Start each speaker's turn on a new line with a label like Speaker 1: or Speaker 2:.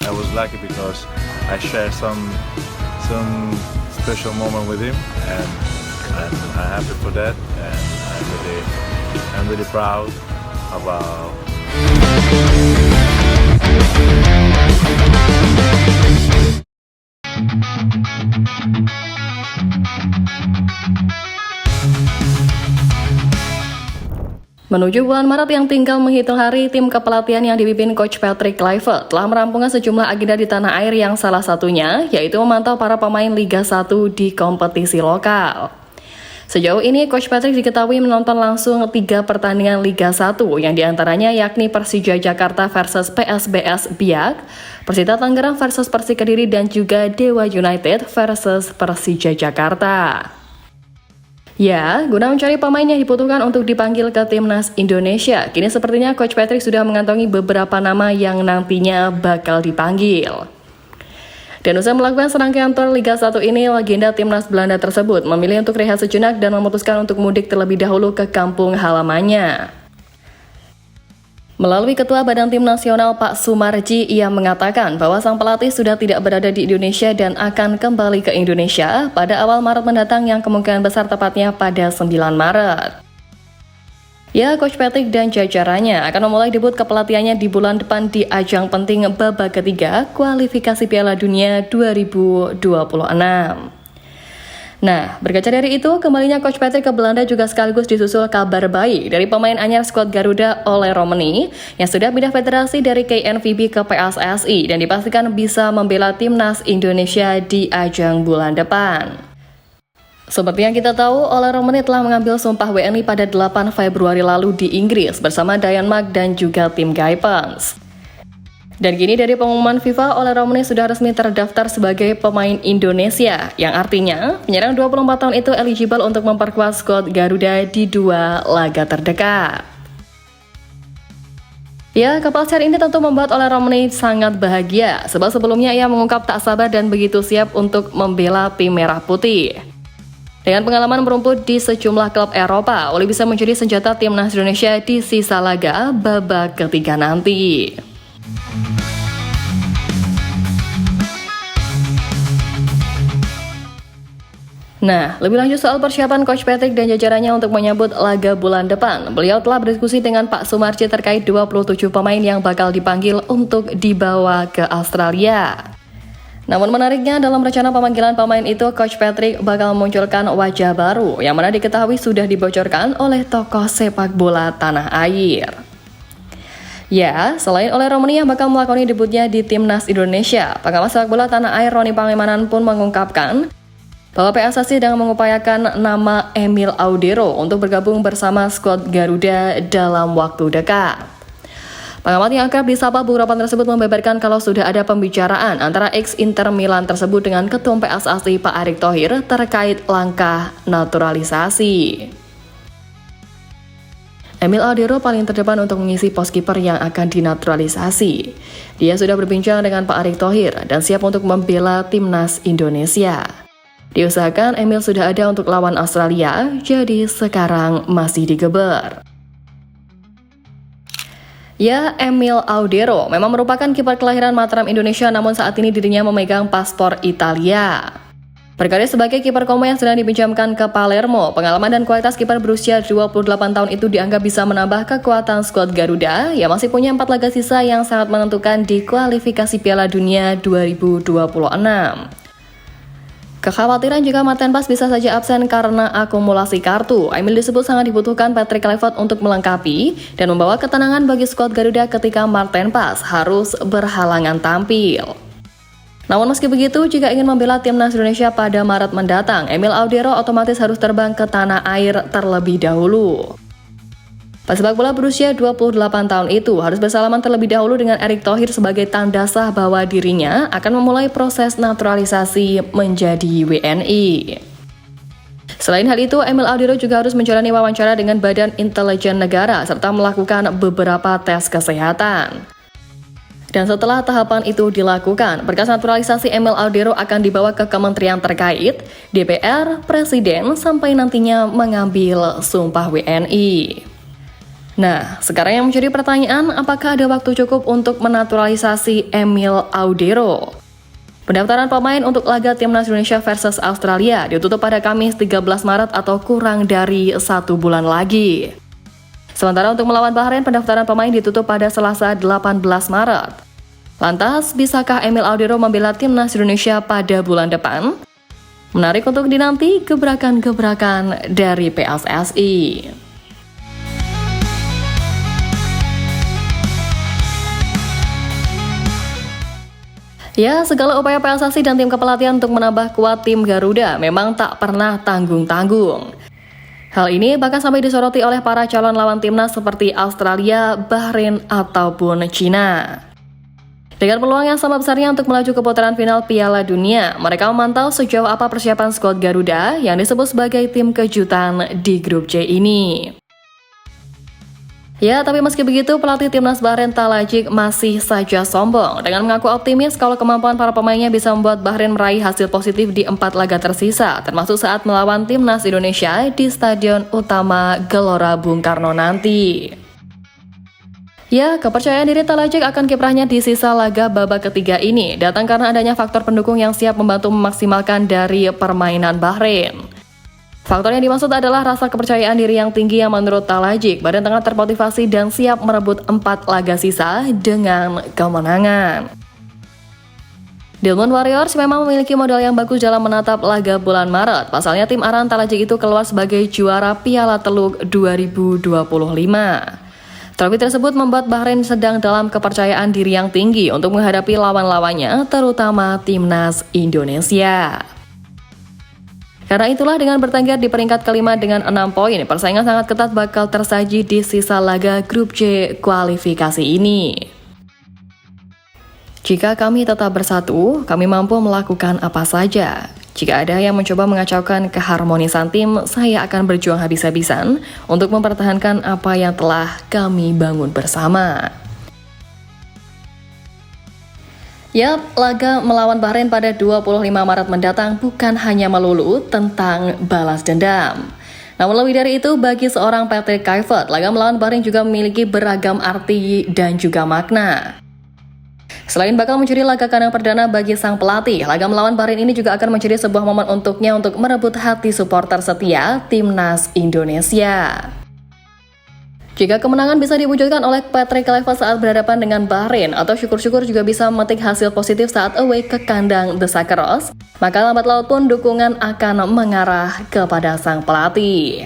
Speaker 1: I was lucky because I shared some special moment with him, and I'm happy for that, and I'm really proud about.
Speaker 2: Menuju bulan Maret yang tinggal menghitung hari, tim kepelatihan yang dipimpin Coach Patrick Kluivert telah merampungkan sejumlah agenda di tanah air yang salah satunya yaitu memantau para pemain Liga 1 di kompetisi lokal. Sejauh ini, Coach Patrick diketahui menonton langsung 3 pertandingan Liga 1 yang diantaranya yakni Persija Jakarta versus PSBS Biak, Persita Tangerang versus Persik Kediri, dan juga Dewa United versus Persija Jakarta. Ya, guna mencari pemain yang dibutuhkan untuk dipanggil ke timnas Indonesia, kini sepertinya Coach Patrick sudah mengantongi beberapa nama yang nantinya bakal dipanggil. Dan usai melakukan serangkaian tur Liga 1 ini, legenda timnas Belanda tersebut memilih untuk rehat sejenak dan memutuskan untuk mudik terlebih dahulu ke kampung halamannya. Melalui Ketua Badan Tim Nasional Pak Sumarji, ia mengatakan bahwa sang pelatih sudah tidak berada di Indonesia dan akan kembali ke Indonesia pada awal Maret mendatang yang kemungkinan besar tepatnya pada 9 Maret. Ya, Coach Patrick dan jajarannya akan memulai debut kepelatihannya di bulan depan di ajang penting babak ketiga kualifikasi Piala Dunia 2026. Nah, berkaca dari itu, kembalinya Coach Patrick ke Belanda juga sekaligus disusul kabar baik dari pemain anyar skuad Garuda Ole Romani yang sudah pindah federasi dari KNVB ke PSSI dan dipastikan bisa membela timnas Indonesia di ajang bulan depan. Seperti yang kita tahu, Ole Romani telah mengambil sumpah WNI pada 8 Februari lalu di Inggris bersama Denmark dan juga tim Gaipans. Dan kini dari pengumuman FIFA, Ole Romani sudah resmi terdaftar sebagai pemain Indonesia, yang artinya penyerang 24 tahun itu eligible untuk memperkuat skuad Garuda di 2 laga terdekat. Ya, kepastian ini tentu membuat Ole Romani sangat bahagia, sebab sebelumnya ia mengungkap tak sabar dan begitu siap untuk membela tim merah putih. Dengan pengalaman merumput di sejumlah klub Eropa, Ole bisa menjadi senjata timnas Indonesia di sisa laga babak ketiga nanti. Nah, lebih lanjut soal persiapan Coach Patrick dan jajarannya untuk menyambut laga bulan depan. Beliau telah berdiskusi dengan Pak Sumarji terkait 27 pemain yang bakal dipanggil untuk dibawa ke Australia. Namun menariknya, dalam rencana pemanggilan pemain itu, Coach Patrick bakal memunculkan wajah baru yang mana diketahui sudah dibocorkan oleh tokoh sepak bola tanah air. Ya, selain Ole Romani yang bakal melakoni debutnya di timnas Indonesia, pengamat sepak bola tanah air Roni Pangemanan pun mengungkapkan bahwa PSSI sedang mengupayakan nama Emil Audero untuk bergabung bersama skuad Garuda dalam waktu dekat. Pengamat yang akrab disapa Bung Ropan tersebut membeberkan kalau sudah ada pembicaraan antara ex-Inter Milan tersebut dengan Ketum PSSI Pak Erick Thohir terkait langkah naturalisasi. Emil Audero paling terdepan untuk mengisi pos kiper yang akan dinaturalisasi. Dia sudah berbincang dengan Pak Erick Thohir dan siap untuk membela timnas Indonesia. Diusahakan Emil sudah ada untuk lawan Australia, jadi sekarang masih digeber. Ya, Emil Audero memang merupakan kiper kelahiran Mataram, Indonesia, namun saat ini dirinya memegang paspor Italia. Berkarir sebagai kiper Como yang sedang dipinjamkan ke Palermo, pengalaman dan kualitas kiper berusia 28 tahun itu dianggap bisa menambah kekuatan skuad Garuda yang masih punya 4 laga sisa yang sangat menentukan di kualifikasi Piala Dunia 2026. Kekhawatiran jika Martin Paes bisa saja absen karena akumulasi kartu, Emil disebut sangat dibutuhkan Patrick Kluivert untuk melengkapi dan membawa ketenangan bagi skuad Garuda ketika Martin Paes harus berhalangan tampil. Namun meski begitu, jika ingin membela timnas Indonesia pada Maret mendatang, Emil Audero otomatis harus terbang ke tanah air terlebih dahulu. Pesepak bola berusia 28 tahun itu harus bersalaman terlebih dahulu dengan Erick Thohir sebagai tanda sah bahwa dirinya akan memulai proses naturalisasi menjadi WNI. Selain hal itu, Emil Audero juga harus menjalani wawancara dengan Badan Intelijen Negara serta melakukan beberapa tes kesehatan. Dan setelah tahapan itu dilakukan, berkas naturalisasi Emil Audero akan dibawa ke kementerian terkait, DPR, Presiden, sampai nantinya mengambil sumpah WNI. Nah, sekarang yang menjadi pertanyaan, apakah ada waktu cukup untuk menaturalisasi Emil Audero? Pendaftaran pemain untuk laga Timnas Indonesia versus Australia ditutup pada Kamis 13 Maret atau kurang dari 1 bulan lagi. Sementara untuk melawan Bahrain, pendaftaran pemain ditutup pada Selasa 18 Maret. Lantas, bisakah Emil Audero membela Timnas Indonesia pada bulan depan? Menarik untuk dinanti gebrakan-gebrakan dari PSSI. Ya, segala upaya PSSI dan tim kepelatihan untuk menambah kuat tim Garuda memang tak pernah tanggung-tanggung. Hal ini bahkan sampai disoroti oleh para calon lawan timnas seperti Australia, Bahrain, ataupun Cina. Dengan peluang yang sama besarnya untuk melaju ke putaran final Piala Dunia, mereka memantau sejauh apa persiapan skuad Garuda yang disebut sebagai tim kejutan di grup C ini. Ya, tapi meski begitu, pelatih timnas Bahrain Talajic masih saja sombong dengan mengaku optimis kalau kemampuan para pemainnya bisa membuat Bahrain meraih hasil positif di 4 laga tersisa, termasuk saat melawan timnas Indonesia di Stadion Utama Gelora Bung Karno nanti. Ya, kepercayaan diri Talajic akan kiprahnya di sisa laga babak ketiga ini datang karena adanya faktor pendukung yang siap membantu memaksimalkan dari permainan Bahrain. Faktor yang dimaksud adalah rasa kepercayaan diri yang tinggi yang menurut Talajic, Bahrain tengah termotivasi dan siap merebut 4 laga sisa dengan kemenangan. Diamond Warriors memang memiliki modal yang bagus dalam menatap laga bulan Maret. Pasalnya tim arahan Talajic itu keluar sebagai juara Piala Teluk 2025. Trofi tersebut membuat Bahrain sedang dalam kepercayaan diri yang tinggi untuk menghadapi lawan-lawannya, terutama timnas Indonesia. Karena itulah dengan bertengger di peringkat kelima dengan 6 poin, persaingan sangat ketat bakal tersaji di sisa laga grup C kualifikasi ini. Jika kami tetap bersatu, kami mampu melakukan apa saja. Jika ada yang mencoba mengacaukan keharmonisan tim, saya akan berjuang habis-habisan untuk mempertahankan apa yang telah kami bangun bersama. Yap, laga melawan Bahrain pada 25 Maret mendatang bukan hanya melulu tentang balas dendam. Namun lebih dari itu, bagi seorang Patrick Kluivert, laga melawan Bahrain juga memiliki beragam arti dan juga makna. Selain bakal menjadi laga kandang perdana bagi sang pelatih, laga melawan Bahrain ini juga akan menjadi sebuah momen untuknya untuk merebut hati supporter setia Timnas Indonesia. Jika kemenangan bisa diwujudkan oleh Patrick Kluivert saat berhadapan dengan Bahrain, atau syukur-syukur juga bisa memetik hasil positif saat away ke kandang The Socceroos, maka lambat laut pun dukungan akan mengarah kepada sang pelatih.